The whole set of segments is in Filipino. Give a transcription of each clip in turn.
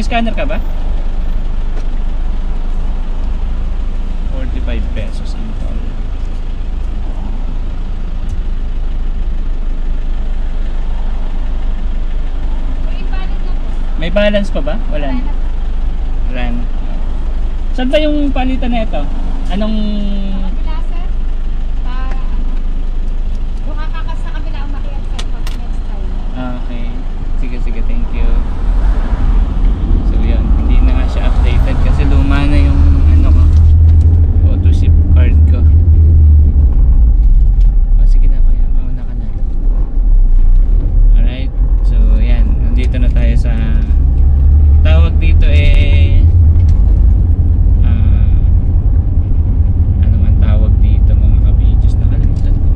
Naka-scanner ka ba? 45 pesos ang toll. May balance pa ba? Wala na. Wala na. Saan ba yung palitan na ito? Anong... Kabila, sir. Yung kakakas sa kabila, umakyat sa next time. Okay. Sige, sige. Thank you. So yun. Hindi na nga siya updated kasi luma na yung ano ko. Auto ship card ko. Oh, sige na kuya. Mauna ka na. Alright. So yan. Nandito na tayo sa... Tawag dito eh... ano man tawag dito mga ka-videos? Nakalimutan ko.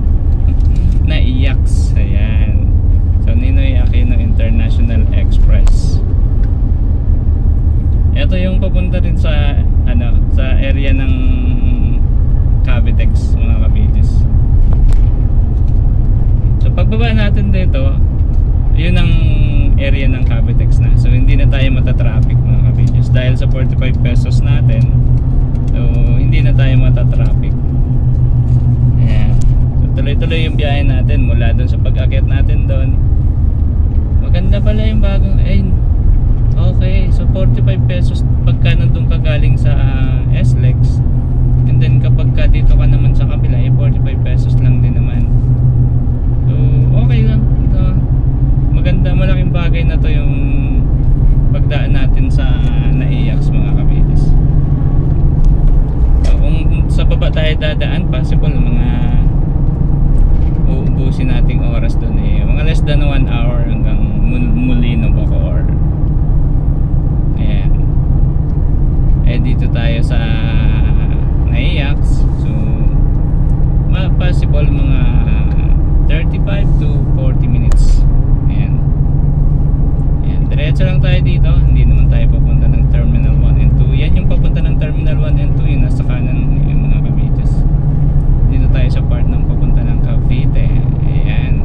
Naiyax. Ayan. So Ninoy Aquino International Express. Ito yung papunta rin sa ano, sa area ng Cavitex mga ka-videos. So pagbaba natin dito, yun ang area ng Cavitex na. So hindi na tayo matatraffic mga ka-videos dahil sa 45 pesos natin. So hindi na tayo matatraffic. Ayan. So tuloy-tuloy yung biyahe natin mula doon sa pag-akyat natin doon. Maganda pala yung bagong okay, so 45 pesos pagka nandun ka galing sa SLEX. And then kapag ka dito ka naman sa kabila, 45 pesos lang din naman. So okay lang. Maganda, malaking bagay na to yung pagdaan natin sa Naiyax mga ka-videos. So, kung sa baba tayo dadaan, possible mga uubusin nating oras doon mga less than 1 hour hanggang Molino, Bacoor. Ayan. Dito tayo sa Naiyax. So possible mga 35 to 40 minutes. Diretso lang tayo dito, hindi naman tayo papunta ng Terminal 1 and 2. Yan yung papunta ng Terminal 1 and 2, yung nasa kanan yung mga ka-videos. Dito tayo sa part ng papunta ng Cavite. Ayan.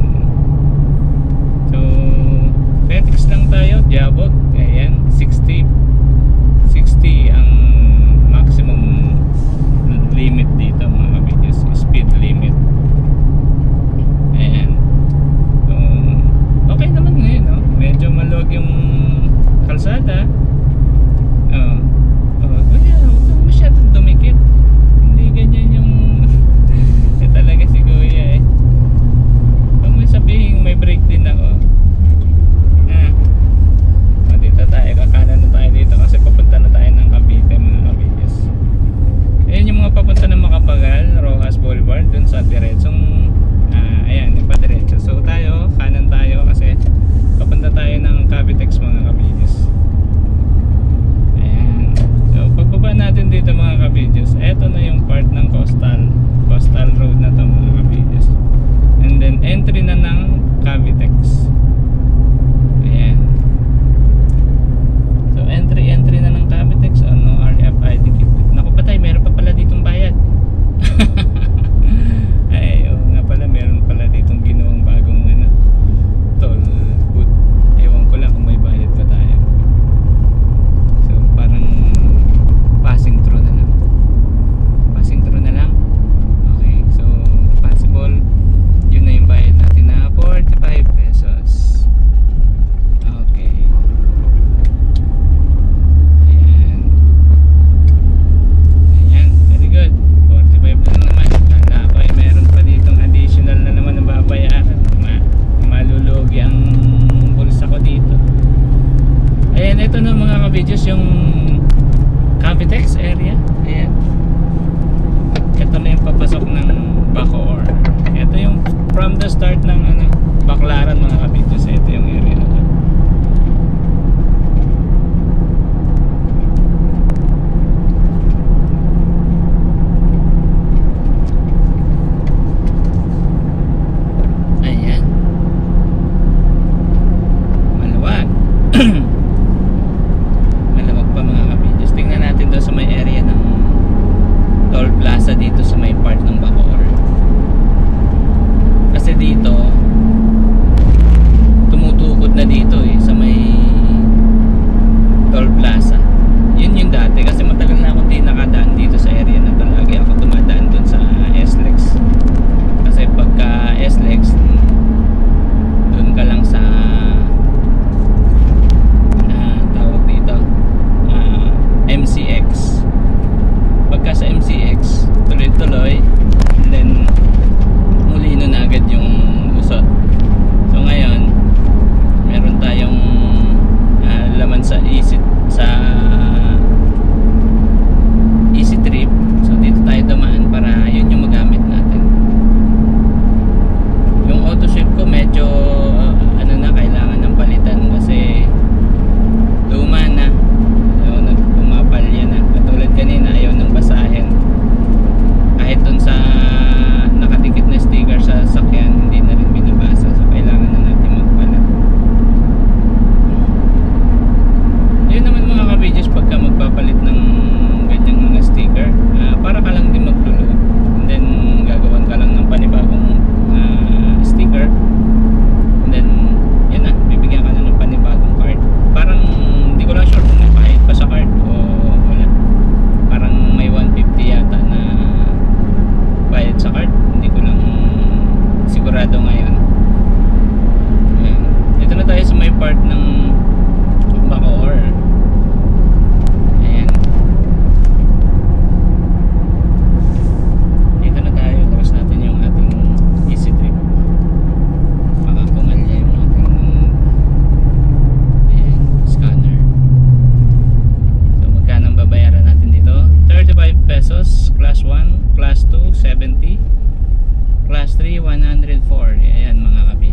So FedEx lang tayo, Diabog. Ayan, 60 ang maximum limit dito mga ka-videos, speed limit. Ayan. So okay naman ngayon, no? Medyo maluwag yung kalsada. Kuya, huwag kang masyadong dumikit. Hindi ganyan yung talaga si kuya Huwag mo sabihin may break din ako. Dito tayo, kakanan na tayo dito kasi papunta na tayo ng Cavite mga ka-videos. Ayan yung mga papunta ng Macapagal, Rojas Boulevard, dun sa diretsong ayan, yung pa diretso. So tayo, kanan tayo kasi papunta tayo ng Cavitex mga ka-videos. Ayan. So pagbaba natin dito mga ka-videos, eto na yung part ng coastal road na to mga ka-videos. And then entry na ng Cavitex. Ayan. So entry na ng Cavitex. Ano, RFID kit. Naku patay, meron pa pala ditong bayad. Ay, nga pala, meron pala ditong ginawang bagong toll booth. Ewan ko lang kung may bayad pa tayo. So parang passing through na lang. Okay, so possible yun na yung bayad natin na 45 pesos. Okay. Ayan, very good. 45 lang naman. Kala ko ay meron pa ditong additional na naman na babayaran. Malulugi ang bulsa ko dito. Ayan, ito na mga ka-videos yung Cavitex area. Ayan. Ito na yung papasok ng Bacoor. Ito yung from the start ng Baclaran mga ka-videos. Ito yung area na to. Malawag pa mga ka-videos. Tingnan natin doon sa may area ng toll plaza dito sa may part ng Bacoor. Kasi dito pesos. Class 1, Class 2, 70. Class 3, 104. Ayan mga kabidyo.